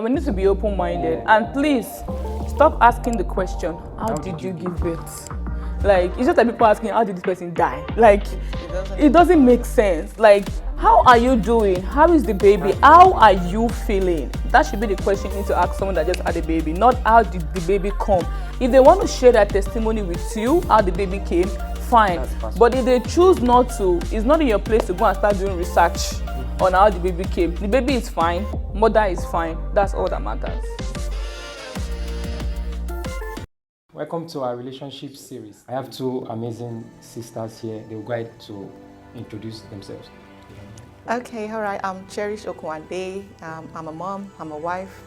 We need to be open-minded, and please stop asking the question, how did you give birth? Like, it's just like people asking, how did this person die? Like, it doesn't make sense. Like, how are you doing? How is the baby? How are you feeling? That should be the question you need to ask someone that just had a baby, not how did the baby come. If they want to share that testimony with you, how the baby came, fine. But if they choose not to, it's not in your place to go and start doing research on how the baby came. The baby is fine, mother is fine. That's all that matters. Welcome to our relationship series. I have two amazing sisters here. They will go ahead to introduce themselves. Okay, all right. I'm Cherish Okwande. I'm a mom. I'm a wife.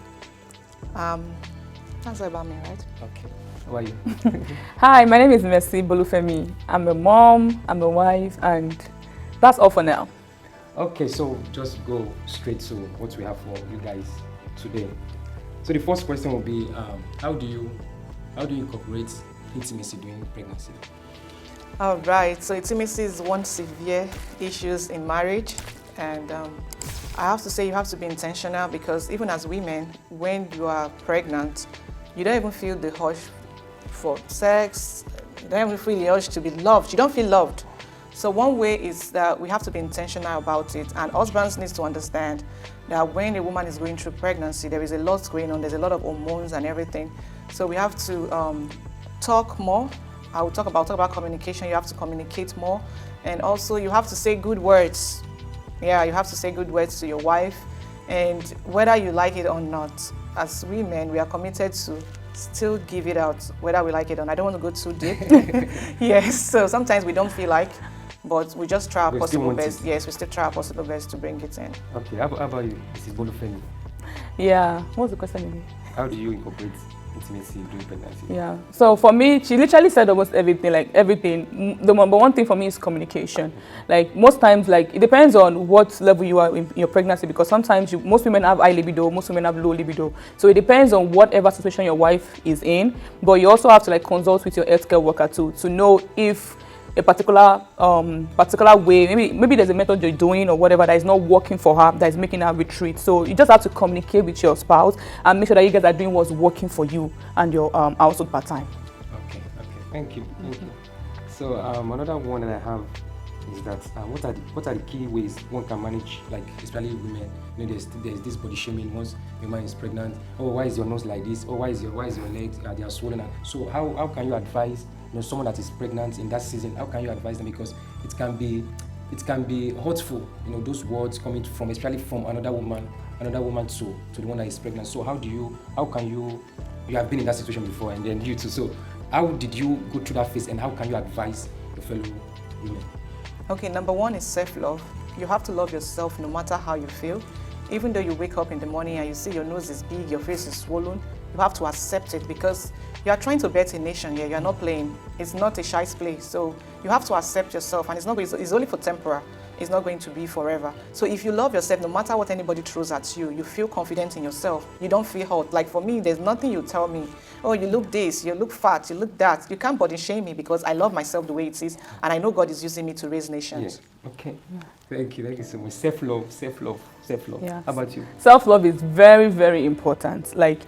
That's all about me, right? Okay. How are you? Hi, my name is Mercy Bolufemi. I'm a mom, I'm a wife, and that's all for now. Okay, so just go straight to what we have for you guys today. So the first question will be, how do you incorporate intimacy during pregnancy? All right. So intimacy is one severe issues in marriage, and I have to say you have to be intentional, because even as women, when you are pregnant, you don't even feel the urge for sex. You don't even feel the urge to be loved. You don't feel loved. So one way is that we have to be intentional about it, and husbands need to understand that when a woman is going through pregnancy, there is a lot going on. There's a lot of hormones and everything. So we have to talk more. I will talk about communication. You have to communicate more, and also you have to say good words. Yeah, you have to say good words to your wife, and whether you like it or not, as women, we are committed to still give it out, whether we like it or not. I don't want to go too deep. Yes, so sometimes we don't feel like, but we just try our possible best. Yes, we still try our possible best to bring it in. Okay, how about you, Mrs. Bolufemi? Yeah, what's the question again? How do you incorporate intimacy during pregnancy? Yeah, so for me, she literally said almost everything, like everything. The number one thing for me is communication. Like most times, like it depends on what level you are in your pregnancy, because sometimes most women have high libido, most women have low libido. So it depends on whatever situation your wife is in, but you also have to like consult with your healthcare worker too, to know if a particular way, maybe there's a method you're doing or whatever that is not working for her, that is making her retreat. So you just have to communicate with your spouse and make sure that you guys are doing what's working for you and your household part time. Okay, thank you. So another one that I have is that what are the key ways one can manage, like especially women? You know, there's this body shaming once a woman is pregnant. Oh, why is your nose like this? Oh, why is your legs they are swollen? So how can you advise someone that is pregnant in that season? How can you advise them? Because it can be hurtful, those words coming from, especially from another woman to the one that is pregnant. So how can you have been in that situation before, and then you too. So how did you go through that phase, and how can you advise your fellow women? Okay, number one is self-love. You have to love yourself no matter how you feel. Even though you wake up in the morning and you see your nose is big, your face is swollen, you have to accept it, because you are trying to birth a nation here. You are not playing. It's not a shy play. So you have to accept yourself, and it's only for temporary. It's not going to be forever. So if you love yourself, no matter what anybody throws at you, you feel confident in yourself. You don't feel hurt. Like for me, there's nothing you tell me, oh, you look this, you look fat, you look that. You can't body shame me, because I love myself the way it is, and I know God is using me to raise nations. Yeah. Okay. Thank you so much. Self-love. Yeah. How about you? Self-love is very, very important. Like,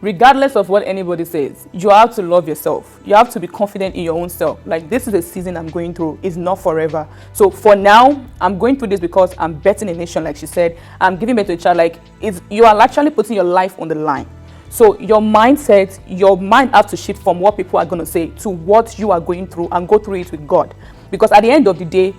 regardless of what anybody says, you have to love yourself. You have to be confident in your own self. Like, this is a season I'm going through. It's not forever. So for now, I'm going through this because I'm birthing a nation, like she said. I'm giving birth to a child. Like, you are actually putting your life on the line. So your mind has to shift from what people are going to say to what you are going through, and go through it with God. Because at the end of the day,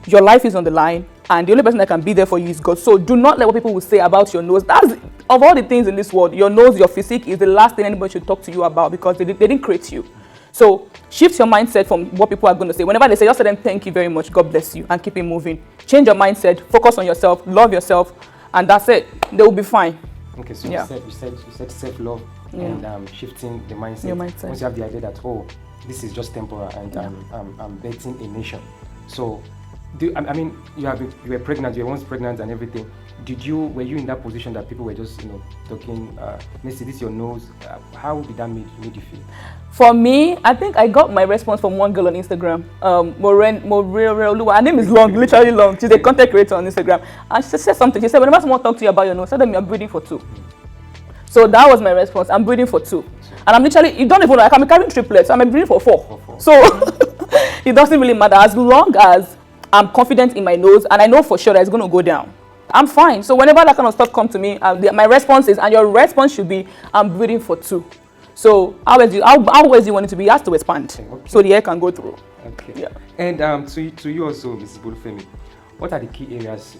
your life is on the line, and the only person that can be there for you is God. So do not let what people will say about your nose. That's, of all the things in this world, your nose, your physique is the last thing anybody should talk to you about, because they didn't create you. So shift your mindset from what people are going to say. Whenever they say, just tell them thank you very much, God bless you, and keep it moving. Change your mindset, focus on yourself, love yourself, and that's it. They will be fine. Okay, so you said self-love, and shifting the mindset. Your mindset. Once you have the idea that, oh, this is just temporary, and I'm birthing a nation. So you were pregnant, you were once pregnant and everything. Were you in that position that people were just talking, Missy, this is your nose? How did that made you feel? For me, I think I got my response from one girl on Instagram, her name is long, literally long. She's a content creator on Instagram, and she said something. She said, whenever someone talks to you about your nose, tell them you're breathing for two. So that was my response. I'm breeding for 2. And I'm literally, you don't even know, like I'm carrying triplets. I'm breeding for 4. So it doesn't really matter as long as I'm confident in my nose and I know for sure that it's going to go down. I'm fine. So whenever that kind of stuff comes to me, my response is, and your response should be, I'm breeding for 2. So how else do you want it to be? It has to expand, Okay. so the air can go through. Okay. Yeah. And to you also, Mrs. Bolufemi, what are the key areas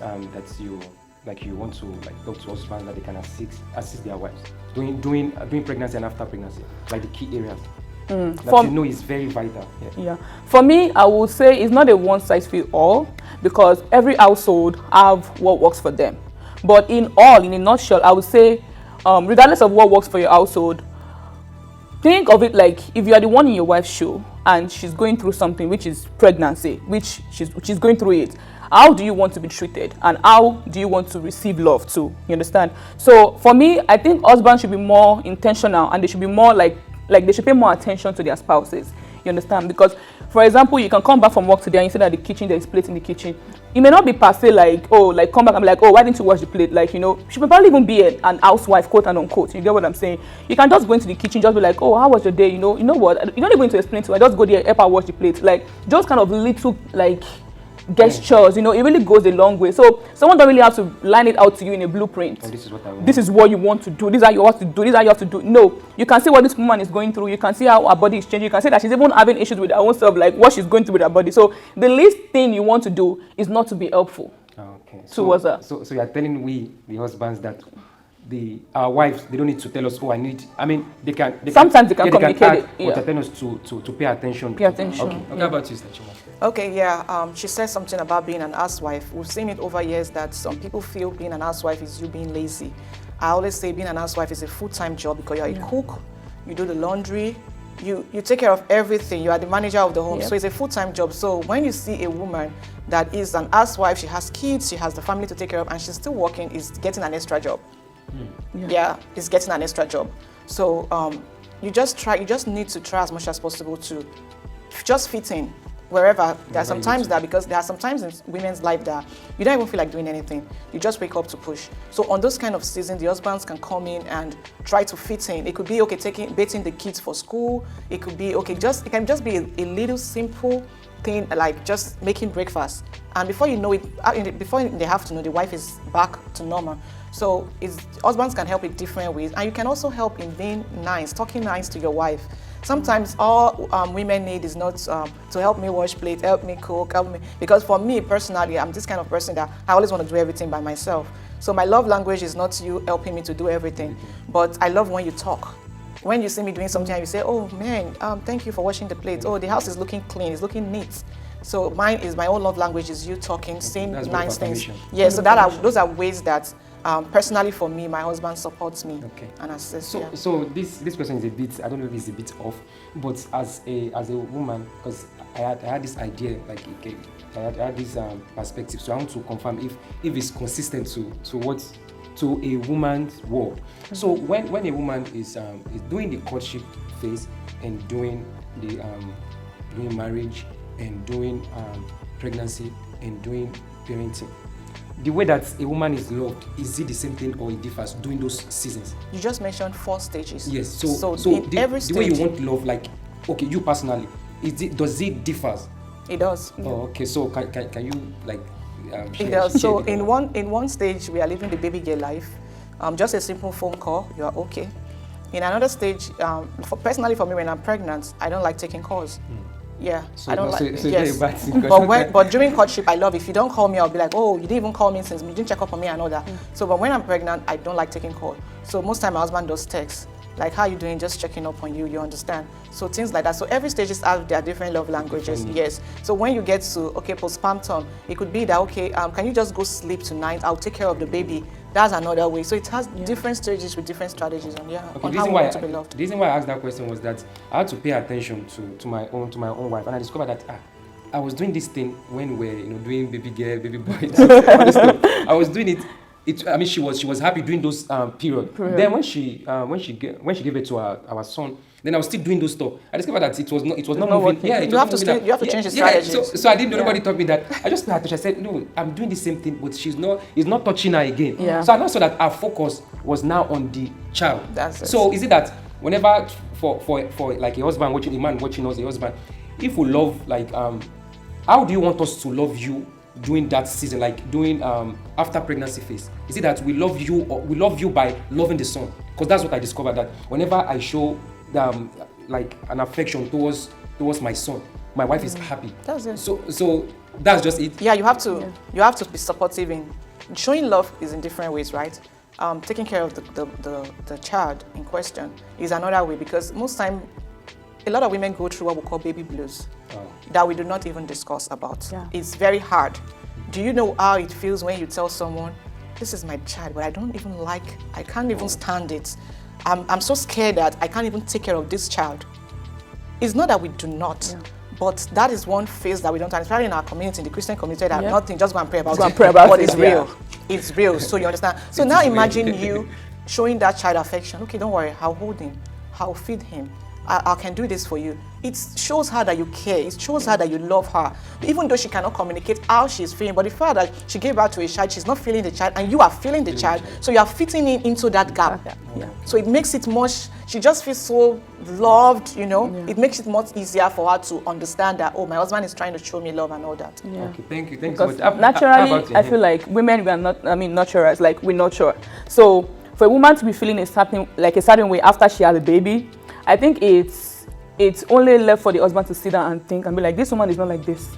that you want to talk to husbands that they can assist their wives during pregnancy and after pregnancy, like the key areas that you know is very vital. Yeah. For me, I would say it's not a one size fits all, because every household have what works for them. But in a nutshell, I would say, regardless of what works for your household, think of it like if you are the one in your wife's shoe and she's going through something, which is pregnancy, which she's going through it. How do you want to be treated, and how do you want to receive love too? You understand? So for me, I think husbands should be more intentional, and they should be more like they should pay more attention to their spouses. You understand? Because, for example, you can come back from work today and you say that the kitchen, there is plate in the kitchen. It may not be per se like, oh, like come back and be like, oh, why didn't you wash the plate? Like, you know, she may probably even be an housewife, quote and unquote. You get what I'm saying? You can just go into the kitchen, just be like, oh, how was your day? You know what? You don't even need to explain to her. Just go there, help her wash the plate. Like, just kind of little, like, gestures, you know, it really goes a long way. So someone don't really have to line it out to you in a blueprint. Oh, this is what I want. This is what you want to do. This is how you want to do. This is how you have to do. No, you can see what this woman is going through. You can see how her body is changing. You can see that she's even having issues with her own self, like what she's going through with her body. So the least thing you want to do is not to be helpful. Okay. Towards her. So you are telling the husbands that our wives, they don't need to tell us, oh, I mean, they can Sometimes they can communicate it, but they tell us to pay attention. Pay attention. Okay. How about you, Stachima? Okay, yeah. She said something about being an housewife. We've seen it over years that some people feel being an housewife is you being lazy. I always say being an housewife is a full-time job because you're a cook, you do the laundry, you take care of everything. You are the manager of the home, so it's a full-time job. So when you see a woman that is an housewife, she has kids, she has the family to take care of, and she's still working, is getting an extra job. Yeah, is getting an extra job. So you just need to try as much as possible to just fit in wherever. There are sometimes in women's life that you don't even feel like doing anything. You just wake up to push. So on those kind of seasons, the husbands can come in and try to fit in. It could be okay, bathing the kids for school. It could be okay, it can just be a little simple thing like just making breakfast. And before you know it, before in the afternoon, the wife is back to normal. So husbands can help in different ways, and you can also help in being nice, talking nice to your wife. Sometimes all women need is not to help me wash plates, help me cook, because for me personally, I'm this kind of person that I always want to do everything by myself. So my love language is not you helping me to do everything, but I love when you talk. When you see me doing something and you say, oh man, thank you for washing the plates. Oh, the house is looking clean, it's looking neat. So my own love language is you talking, saying nice things. Yeah, so those are ways that personally for me, my husband supports me and assists. So this question is a bit, I don't know if it's a bit off, but as a woman, because I had this idea, like I had this perspective, so I want to confirm if it's consistent to a woman's world. So when a woman is doing the courtship phase and doing marriage and doing pregnancy and doing parenting, the way that a woman is loved, is it the same thing or it differs during those seasons? You just mentioned 4 stages. Yes. So every stage, the way you want love, like, okay, you personally, does it differ? It does. Oh, okay. So can you like? It does. So in one stage, we are living the baby girl life. Just a simple phone call, you are okay. In another stage, personally for me, when I'm pregnant, I don't like taking calls. Yeah, so I don't like. So yes, but during courtship, I love. If you don't call me, I'll be like, oh, you didn't even call me since you didn't check up on me and all that. So, but when I'm pregnant, I don't like taking calls. So most time, my husband does text, like, how you doing? Just checking up on you. You understand? So things like that. So every stage have their different love languages. Yes. So when you get to postpartum, it could be that can you just go sleep tonight? I'll take care of the baby. That's another way. So it has different stages with different strategies on how we want to be loved. The reason why I asked that question was that I had to pay attention to my own wife, and I discovered that I was doing this thing when we were doing baby girl, baby boy, all this stuff. I was doing it. She was happy during those period. Then when she gave it to our son, Then I was still doing those stuff. I discovered that it was not not moving. working. Yeah, it You was have not to moving. you have to Yeah, change the yeah. strategies. So I didn't. Nobody told me that. I just had to. I said, no, I'm doing the same thing, but it's not touching her again. Yeah. So I now saw that our focus was now on the child. That's it. So is it that whenever for like a husband watching, a man watching us, a husband, if we love, like how do you want us to love you during that season, like during after pregnancy phase? Is it that we love you, or we love you by loving the son? Because that's what I discovered, that whenever I show like an affection towards my son, my wife is happy. That's it. So that's just it. Yeah, you have to be supportive in showing love is in different ways, right? Taking care of the child in question is another way, because most time a lot of women go through what we call baby blues that we do not even discuss about. Yeah. It's very hard. Do you know how it feels when you tell someone, this is my child, but I can't even stand it. I'm so scared that I can't even take care of this child. It's not that we do not, but that is one phase that we don't understand, especially in our community, in the Christian community, that nothing, just go and pray about it. But it's real. It's real, so you understand. So now imagine you showing that child affection. Okay, don't worry, I'll hold him, I'll feed him, I can do this for you. It shows her that you care. It shows her that you love her. Even though she cannot communicate how she's feeling, but the fact that she gave birth to a child, she's not feeling the child, and you are feeling the child, so you are fitting into that gap. Yeah. So it makes it much, she just feels so loved, you know. It makes it much easier for her to understand that, oh, my husband is trying to show me love and all that. Yeah. Okay, thank you so Because much. naturally, I feel like women, we are not, nurturers, like we nurture. So for a woman to be feeling a certain way after she has a baby, I think it's only left for the husband to sit down and think and be like, this woman is not like this.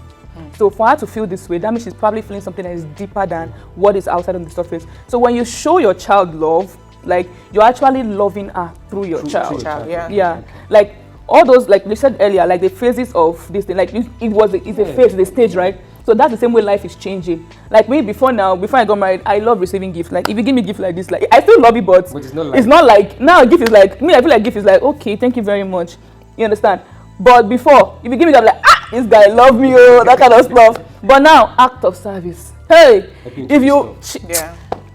So for her to feel this way, that means she's probably feeling something that is deeper than what is outside on the surface. So when you show your child love, like you're actually loving her through your child. Yeah. Like all those, like we said earlier, like the phases of this thing, like it's a phase, the stage, right? So that's the same way life is changing. Like me before I got married, I love receiving gifts. Like if you give me gifts like this, like I still love it, but it's not like now. Gift is like me. I feel like gift is like, okay, thank you very much. You understand? But before, if you give me that, like, this guy love me, oh, that kind of stuff. But now, act of service. Hey, if you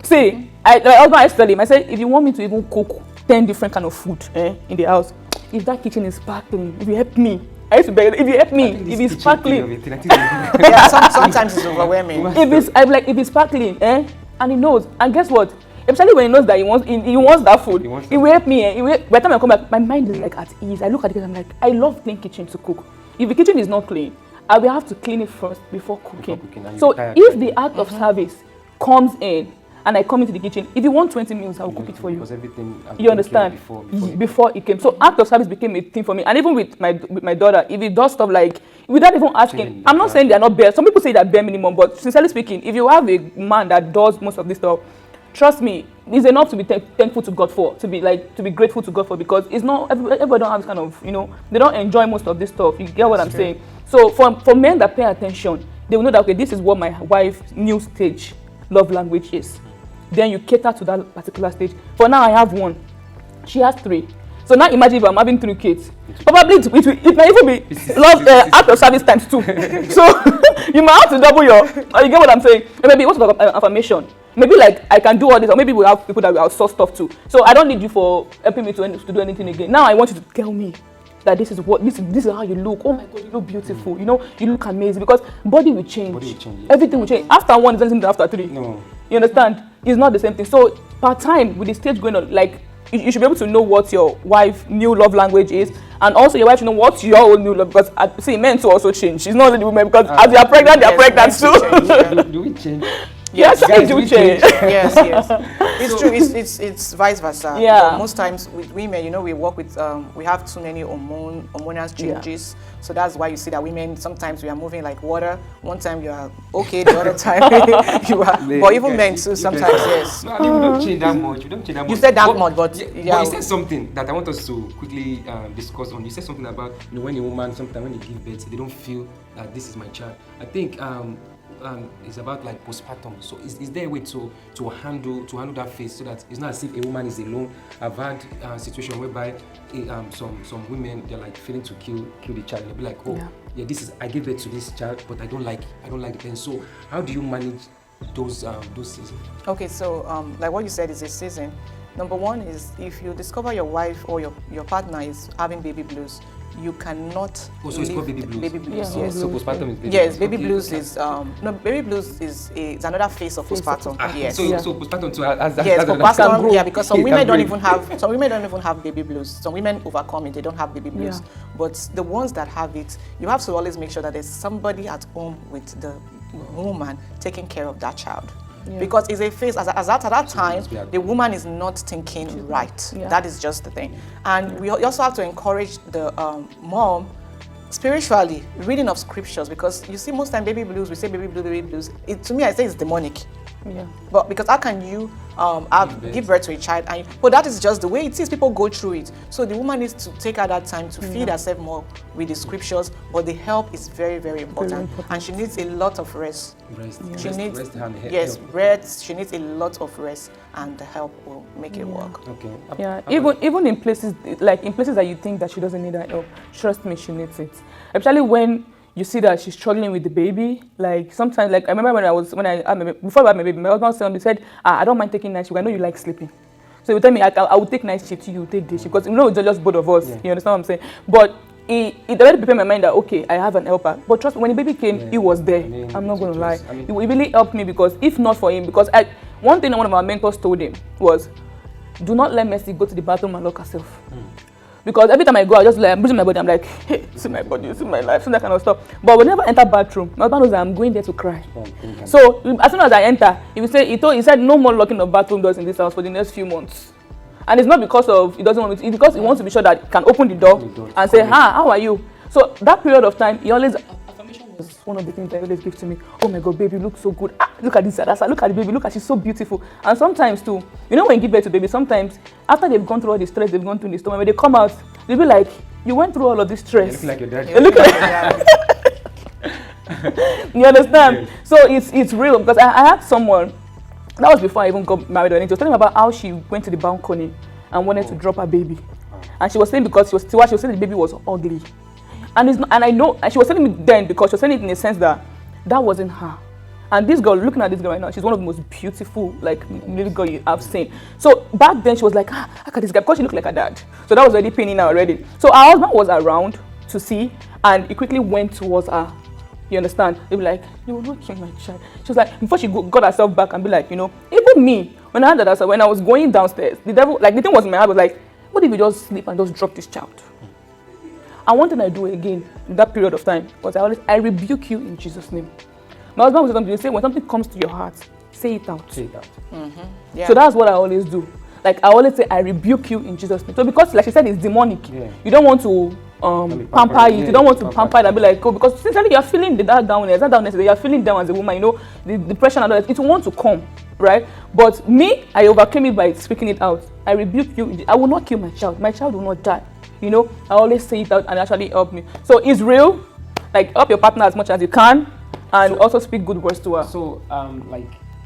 see, my husband, I tell him, I said, if you want me to even cook 10 different kind of food in the house, if that kitchen is sparkling, if you help me, I used to beg, if you help me, if it's sparkling. Sometimes it's overwhelming. If it's sparkling, and he knows, and guess what? Especially when he knows that he wants that food, he will help me. By the time I come back, my mind is like at ease. I look at it and I'm like, I love clean kitchen to cook. If the kitchen is not clean, I will have to clean it first before cooking. So if the act of service comes in, and I come into the kitchen, if you want 20 meals, I will cook it for you. Because everything you understand? Before it came. So act of service became a thing for me. And even with my daughter, if he does stuff like, without even asking, I'm not saying they're not bare. Some people say that bare minimum, but sincerely speaking, if you have a man that does most of this stuff, trust me, it's enough to be thankful to God for, to be grateful to God for, because it's not, everybody don't have kind of, they don't enjoy most of this stuff. You get what I'm saying? So for men that pay attention, they will know that, okay, this is what my wife's new stage love language is. Then you cater to that particular stage. For now, I have one. She has 3. So now imagine if I'm having 3 kids. Probably it might even be love act of service times 2. So you might have to double you get what I'm saying? And maybe what's about affirmation? Maybe like I can do all this, or maybe we have people that we outsource stuff to. So I don't need you for helping me to do anything again. Now I want you to tell me that this is how you look. Oh my God, you look beautiful. You look amazing, because body will change. Everything will change. After 1 is not the same thing after 3. No. You understand? It's not the same thing. So part time with the stage going on, like you should be able to know what your wife's new love language is, and also your wife should know what's your own new love. Because men too also change. She's not only the women, because as they are pregnant, they are pregnant too. Do we change? Yes, I do change. Yes. It's true. It's vice versa. Yeah. But most times with women, we work with, we have too many hormonal changes. Yeah. So that's why you see that women, sometimes we are moving like water. One time you are okay, the other time you are. But even men too, sometimes, yes. No, I mean, we don't change that much. We don't change that much. You said that much, but But you said something that I want us to quickly discuss on. You said something about, when a woman, sometimes when they give birth, they don't feel that this is my child. I think it's about like postpartum. So is there a way to handle that phase, so that it's not as if a woman is alone? I've had a situation whereby some women, they're like feeling to kill the child. They'll be like, this is, I gave birth to this child, but I don't like the pain. So how do you manage those seasons? Okay, so like what you said is a season. Number one is if you discover your wife or your partner is having baby blues, you cannot. Oh, so it's called baby blues. Baby blues, Yeah. yes. So postpartum is baby Yes, blues. baby Okay. blues is no, baby blues is another phase of postpartum. Yes. So postpartum too has Yes, postpartum. Yeah, because some It women can don't break. even have baby blues. Some women overcome it; they don't have baby blues. Yeah. But the ones that have it, you have to always make sure that there's somebody at home with the woman taking care of that child. Yeah. Because it's a phase, at that time, must be at the woman is not thinking right. Yeah. That is just the thing. And we also have to encourage the mom spiritually, reading of scriptures, because you see most time baby blues, we say baby blues. To me, I say it's demonic. Yeah. But because how can you give birth to a child? But that is just the way it is. People go through it. So the woman needs to take her that time to feed herself more with the scriptures. But the help is very, very important. And she needs a lot of rest. Rest. She needs rest and help. yes, rest. She needs a lot of rest, and the help will make it work. Okay. Yeah, even in places that you think that she doesn't need that help, trust me, she needs it. Especially when you see that she's struggling with the baby. Like sometimes, like I remember before I had my baby, my husband said, I don't mind taking night shift. I know you like sleeping, so he would tell me I will take night shift, you take day shift, because it's just both of us. Yeah. You understand what I'm saying? But it already prepared my mind that okay, I have an helper. But trust me, when the baby came, he was there. I'm not going to lie. He really helped me, because if not for him, because one thing one of our mentors told him was, do not let Mercy go to the bathroom and lock herself. Because every time I go, I just like, I'm bruising my body. I'm like, hey, see my body, see my life, see that kind of stuff. But whenever I enter bathroom, my husband knows that I'm going there to cry. So as soon as I enter, he said no more locking of bathroom doors in this house for the next few months. And it's not because of he doesn't want me to, it's because he wants to be sure that he can open the door and say, how are you? So that period of time, he always affirmation was one of the things that he always gives to me. Oh my God, baby, you look so good. Look at this, look at the baby, look at she's so beautiful. And sometimes too, when you give birth to baby, sometimes after they've gone through all the stress they've gone through in the stomach, when they come out, they'll be like, you went through all of this stress. You look like your dad. You look like You understand? Yes. So it's real, because I had someone, that was before I even got married or anything, she was telling me about how she went to the balcony and wanted to drop her baby. And she was saying because she was saying the baby was ugly. And I know, and she was telling me then, because she was saying it in a sense that wasn't her. And this girl, looking at this girl right now, she's one of the most beautiful, little girl I've seen. So back then she was like, look at this guy, because she looked like her dad. So that was already paining her already. So her husband was around to see, and he quickly went towards her. You understand? They were like, you will not kill my child. She was like, before she got herself back and be like, even me, when I had that, when I was going downstairs, the devil, the thing was in my heart was like, what if you just sleep and just drop this child? And one thing I do again in that period of time was I rebuke you in Jesus' name. My husband was something to say, when something comes to your heart, say it out. Say it out. Mm-hmm. Yeah. So that's what I always do. I always say, I rebuke you in Jesus' name. So because, like she said, it's demonic. Yeah. You don't want to pamper it. You don't want to pamper it and be like, oh, because sincerely you're feeling that downness, you're feeling down as a woman, the depression and all that. It will want to come, right? But me, I overcame it by speaking it out. I rebuke you. I will not kill my child. My child will not die. I always say it out, and actually help me. So it's real. Help your partner as much as you can, and also speak good words to her. So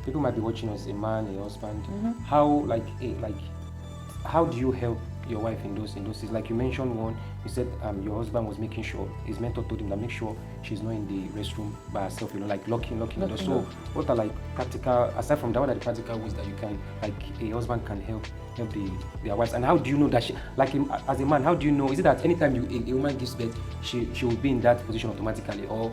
people might be watching us, a man, a husband. How how do you help your wife in those things? Like you mentioned one, you said your husband was making sure, his mentor told him that make sure she's not in the restroom by herself, locking the door. So what are practical, aside from that, what are the practical ways that you can, a husband can help their wives? And how do you know that as a man, how do you know, is it that anytime a woman gives birth, she will be in that position automatically, or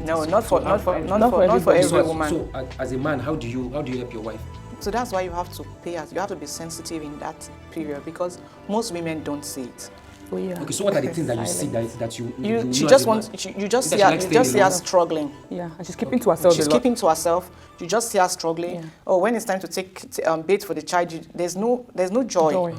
no, not for every woman. So as a man, how do you help your wife? So that's why you have to you have to be sensitive in that period, because most women don't see it. Oh, yeah. Okay, so what are the things that you see that you just see her struggling. Yeah, and she's keeping to herself. She's keeping to herself. You just see her struggling. Yeah. Oh, when it's time to take bait for the child, there's no joy.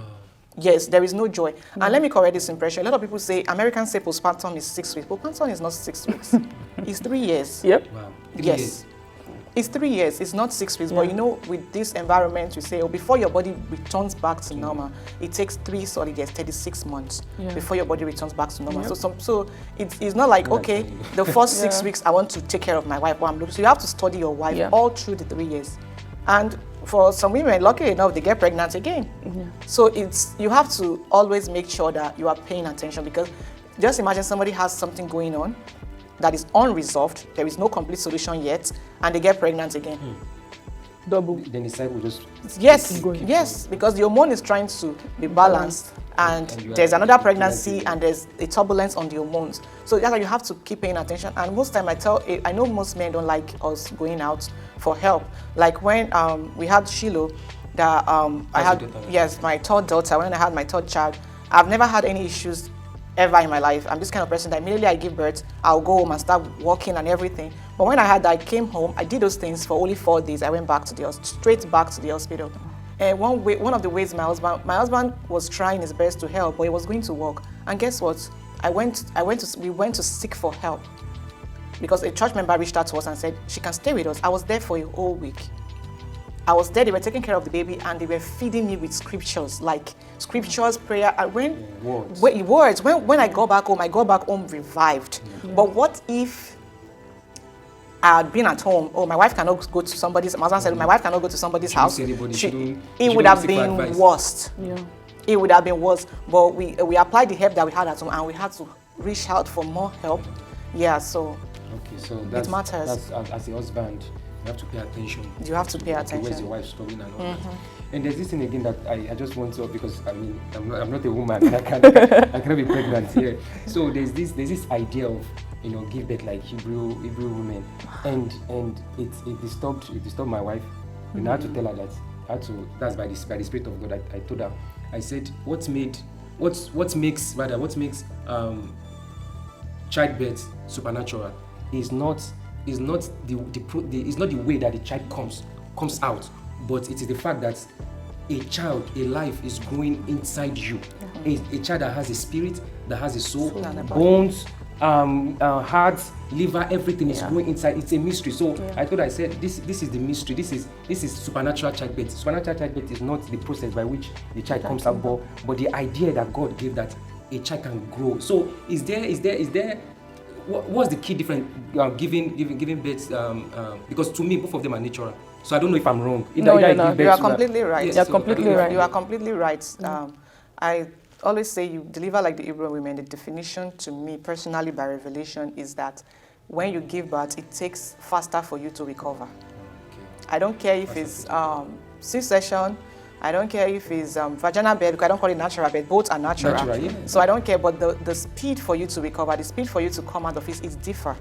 Yes, there is no joy. And let me correct this impression. A lot of people say, Americans say postpartum is 6 weeks. Postpartum is not 6 weeks. It's 3 years. Yep. Wow. Yes. It's 3 years. It's not 6 weeks. Yeah. But with this environment, we say, before your body returns back to normal, it takes 3 solid years, 36 months before your body returns back to normal. Yep. So it's not like, okay, the first 6 weeks, I want to take care of my wife. So you have to study your wife all through the 3 years. And for some women, lucky enough, they get pregnant again. Yeah. So you have to always make sure that you are paying attention, because just imagine somebody has something going on that is unresolved, there is no complete solution yet, and they get pregnant again. double. Then the cycle just Yes, keep going. yes, because the hormone is trying to be balanced, and And you there's are another pregnancy, pregnant. and there's a turbulence on the hormones. So that's why you have to keep paying attention. And most time I know most men don't like us going out for help. Like when we had Shiloh, that I had, your daughter? yes, my third daughter. When I had my third child, I've never had any issues ever in my life. I'm this kind of person that immediately I give birth, I'll go home and start working and everything. But when I came home, I did those things for only 4 days. I went back to straight back to the hospital. And one of the ways my husband was trying his best to help, but he was going to work. And guess what? We went to seek for help, because a church member reached out to us and said she can stay with us. I was there for a whole week. I was there, they were taking care of the baby, and they were feeding me with scriptures, like scriptures, prayer. And words. When I got back home revived. Yeah. But what if I had been at home? Oh, my wife cannot go to somebody's. My husband said, my wife cannot go to somebody's Shouldn't house. see anybody, It shouldn't would have seek for been advice. worse. Yeah. It would have been worse. But we applied the help that we had at home, and we had to reach out for more help. Yeah, so Okay, so that's matters. That's as a husband, you have to pay attention. You have to pay okay, attention. Where's your wife struggling and all that. And there's this thing again that I just want to, because I mean I'm not a woman and I cannot be pregnant here. So there's this idea of, you know, give birth like Hebrew women, and it disturbed my wife. And I had to tell her that that's by the Spirit of God. I told her, I said, what makes childbirth supernatural is not the way that the child comes out, but it is the fact that a life is growing inside you. A child that has a spirit, that has a soul, bones, heart, liver, everything is growing inside. It's a mystery. So I thought, I said, this is the mystery. This is supernatural childbirth. Supernatural childbirth is not the process by which the child comes out, but the idea that God gave that a child can grow. So is there what's the key difference giving birth? Because to me, both of them are natural. So I don't know if I'm wrong. No, you're not. You are completely right. You're completely right. You are completely right. I always say you deliver like the Hebrew women. The definition to me personally by revelation is that when you give birth, it takes faster for you to recover. Okay. I don't care if it's C-section. I don't care if it's vaginal birth, because I don't call it natural birth. Both are natural. Yeah. So I don't care, but the speed for you to recover, the speed for you to come out of it is different.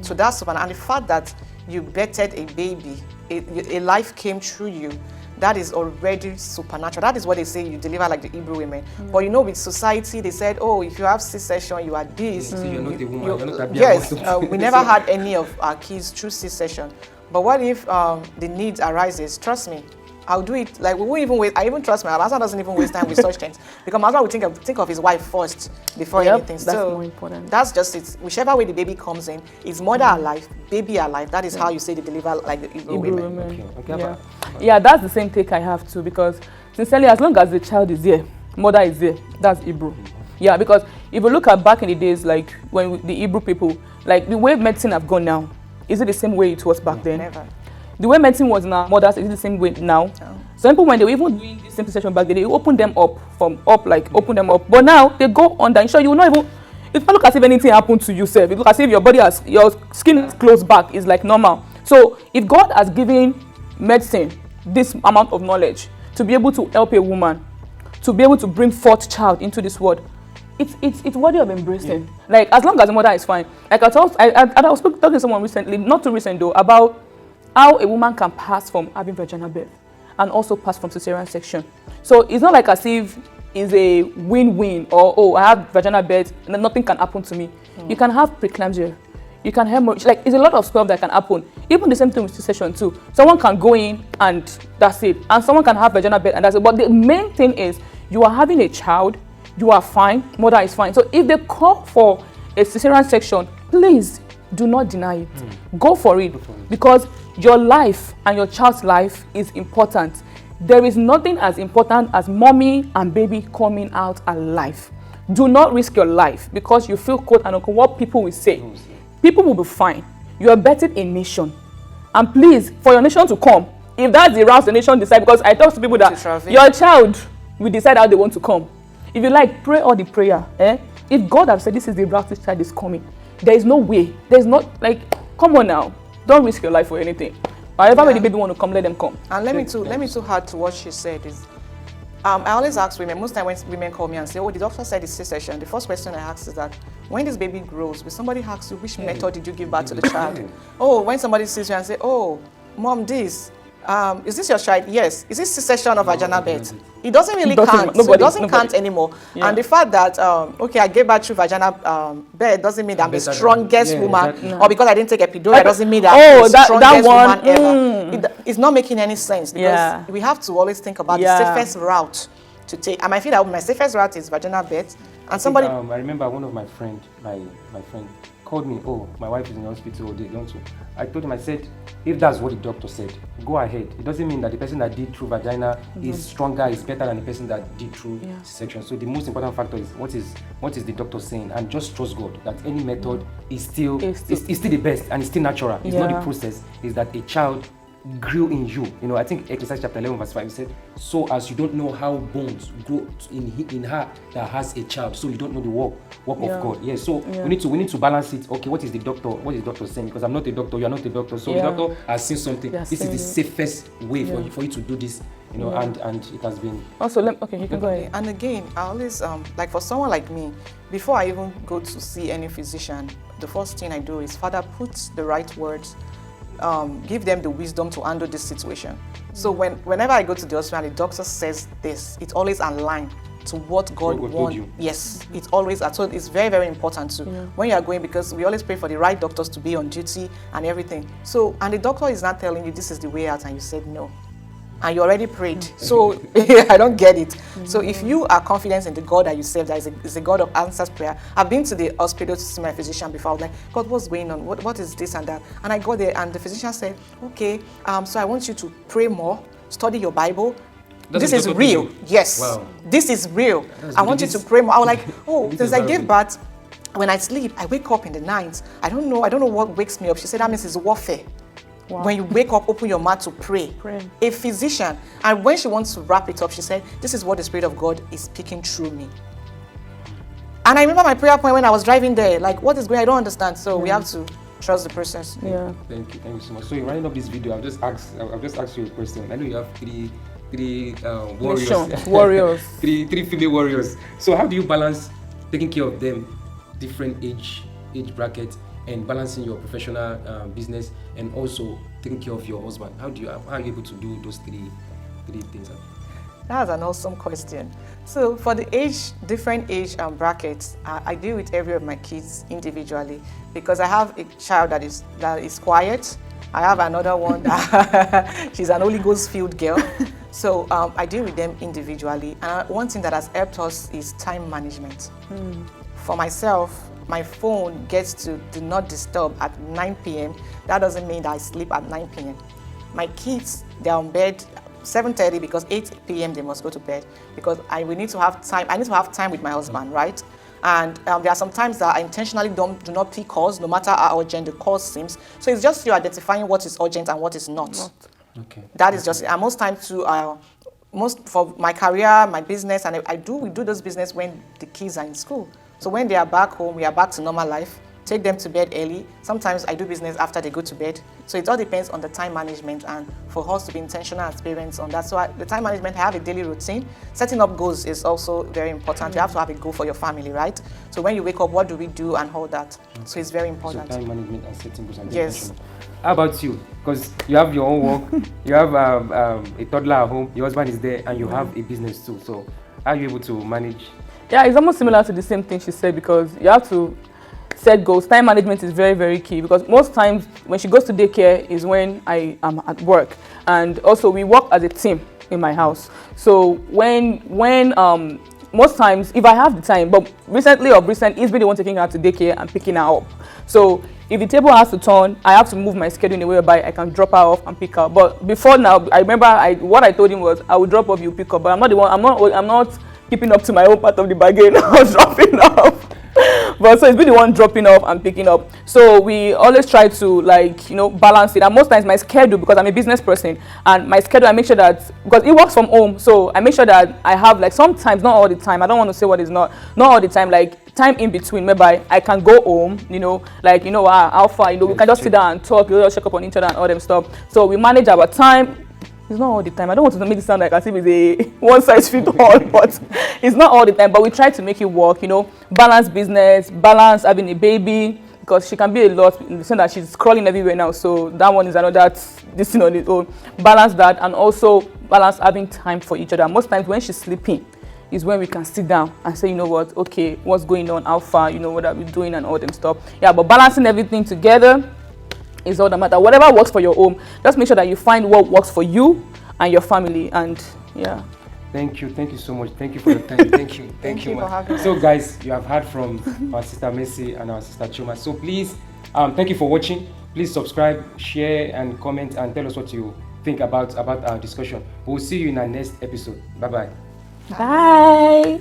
So that's super. And the fact that you birthed a baby, a life came through you, that is already supernatural. That is what they say you deliver like the Hebrew women. But you know, with society, they said, oh, if you have C-section, you are this. So you're not a woman. You're not a Yes, we never had any of our kids through C-section. But what if the need arises? Trust me, I'll do it. Like, we won't even wait. I even trust my husband doesn't even waste time with such things, because my husband will think of his wife first before anything. That's so more important. That's just it. Whichever way the baby comes in, is mother alive, baby alive. That is how you say they deliver like the Hebrew women. Okay. Yeah, that's the same take I have too, because sincerely, as long as the child is there, mother is there, that's Hebrew. Yeah, because if you look at back in the days, like when the Hebrew people, like the way medicine have gone now, is it the same way it was back then? Never. The way medicine was now, mothers, is it the same way now? No. Some people, when they were even doing this simple session back then, they open them up open them up. But now they go under. Sure, you will not even. It's not look as if anything happened to you, sir. It look as if your skin is closed back. It's like normal. So if God has given medicine this amount of knowledge to be able to help a woman, to be able to bring forth child into this world, it's worthy of embracing. Like, as long as the mother is fine. Like I was talking to someone recently, not too recent though, about how a woman can pass from having vaginal birth and also pass from cesarean section. So it's not like as if it's a win-win, or oh, I have vaginal birth and then nothing can happen to me. You can have preeclampsia, you can have like, it's a lot of stuff that can happen. Even the same thing with C-section too. Someone can go in and that's it, and someone can have vaginal birth and that's it. But the main thing is you are having a child, you are fine, mother is fine. So if they call for a cesarean section, please do not deny it. Go for it, because your life and your child's life is important. There is nothing as important as mommy and baby coming out alive. Do not risk your life because you feel quote and unquote what people will say. People will be fine. You are betting a nation. And please, for your nation to come, if that's the route the nation decide, because I talk to people that your child will decide how they want to come. If you like, pray all the prayer. If God has said this is the route this child is coming, there is no way. There's not, like, come on now. Don't risk your life for anything. However, when the baby want to come, let them come. And let me too add to what she said is, I always ask women, most time when women call me and say, oh, the doctor said it's C-section, the first question I ask is that, when this baby grows, will somebody ask you, which method did you give birth to the child? Oh, when somebody sees you and say, oh, mom, is this your child? Yes. Is this C-section or vaginal birth? It doesn't really count. So it doesn't count anymore. Yeah. And the fact that, okay, I gave birth through vaginal birth doesn't mean that I'm the strongest woman, or because I didn't take epidural, doesn't mean that I'm the strongest woman ever. It's not making any sense, because we have to always think about the safest route to take. And I feel that my safest route is vaginal birth. And somebody, I remember one of my friend, my friend, called me. Oh, my wife is in the hospital. They want to. I told him. I said, if that's what the doctor said, go ahead. It doesn't mean that the person that did through vagina is stronger, is better than the person that did through C-section. So the most important factor is what is the doctor saying, and just trust God that any method is still the best, and it's still natural. It's not the process. It's that a child grew in you. You know, I think Ecclesiastes chapter 11 verse 5 it said, so as you don't know how bones grow in her that has a child, so you don't know the work of God. Yeah, so we need to balance it. Okay, what is the doctor saying? Because I'm not a doctor, you are not a doctor. So the doctor has seen something. This is the safest way for you to do this. You know, and it has been. Also, okay, you can go ahead. And again, I always like, for someone like me, before I even go to see any physician, the first thing I do is, Father, put the right words. Give them the wisdom to handle this situation. So whenever I go to the hospital and the doctor says this, it's always aligned to what God wants. Yes, it's always. So it's very, very important too when you are going, because we always pray for the right doctors to be on duty and everything. So, and the doctor is not telling you this is the way out, and you said no, and you already prayed. So I don't get it. So if you are confident in the God that you serve, that is a God of answers prayer. I've been to the hospital to see my physician before. I was like, God, what's going on? What is this and that? And I got there, and the physician said, okay, so I want you to pray more, study your Bible. This is real. Yes. Wow. This is real. I want you to pray more. I was like, oh, since I gave birth, when I sleep, I wake up in the night. I don't know what wakes me up. She said that means it's warfare. Wow. When you wake up, open your mouth to pray. A physician. And when she wants to wrap it up, she said, this is what the Spirit of God is speaking through me. And I remember my prayer point when I was driving there, like, what is going on? I don't understand. So we have to trust the process. Yeah. Thank you so much. So in writing up this video, I've just asked you a question. I know you have three warriors. three female warriors. So how do you balance taking care of them, different age brackets, and balancing your professional business, and also taking care of your husband? How are you able to do those three things? That's an awesome question. So for the different age brackets, I deal with every of my kids individually, because I have a child that is quiet. I have another one that she's an Holy Ghost filled girl. So I deal with them individually. And one thing that has helped us is time management. For myself, my phone gets to do not disturb at 9 p.m. That doesn't mean that I sleep at 9 p.m. My kids, they're on bed 7:30, because 8 p.m. they must go to bed, because we need to have time. I need to have time with my husband, right? And there are some times that I intentionally do not pick calls, no matter how urgent the call seems. So it's just you identifying what is urgent and what is not. Okay. That is just it. And most times too, for my career, my business, and we do this business when the kids are in school. So when they are back home, we are back to normal life. Take them to bed early. Sometimes I do business after they go to bed. So it all depends on the time management, and for us to be intentional as parents on that. So the time management, I have a daily routine. Setting up goals is also very important. You have to have a goal for your family, right? So when you wake up, what do we do and all that? So it's very important. So time management and setting goals and yes. How about you? Because you have your own work, you have a toddler at home, your husband is there, and you have a business too. So how are you able to manage? Yeah, it's almost similar to the same thing she said, because you have to set goals. Time management is very, very key, because most times when she goes to daycare is when I am at work. And also we work as a team in my house. So when most times, if I have the time, but recently he's been the one taking her to daycare and picking her up. So if the table has to turn, I have to move my schedule in a way whereby I can drop her off and pick her. But before now, I remember what I told him was, I will drop off, you pick up. But I'm not the one. I'm not keeping up to my own part of the bargain. I was dropping off. But so it's been the one dropping off and picking up. So we always try to, like, balance it. And most times my schedule, because I'm a business person, and my schedule, I make sure that, because it works from home, so I make sure that I have, like, sometimes, not all the time, I don't want to say what is not all the time, like time in between, whereby I can go home, like, how far, we can just sit down and talk, just check up on each other and all them stuff. So we manage our time. It's not all the time. I don't want to make it sound like as if it's a one-size-fits-all, but it's not all the time. But we try to make it work, balance business, balance having a baby, because she can be a lot in the sense that she's crawling everywhere now. So that one is another this thing on its own. Balance that, and also balance having time for each other. Most times when she's sleeping is when we can sit down and say, what, okay, what's going on, how far, what are we doing, and all them stuff. Yeah, but balancing everything together is all that matter. Whatever works for your home, just make sure that you find what works for you and your family. And yeah. Thank you so much. Thank you for your time. Thank you for having us. So guys, you have heard from our sister Messi and our sister Chuma. So please, thank you for watching. Please subscribe, share, and comment, and tell us what you think about our discussion. We'll see you in our next episode. Bye. Bye.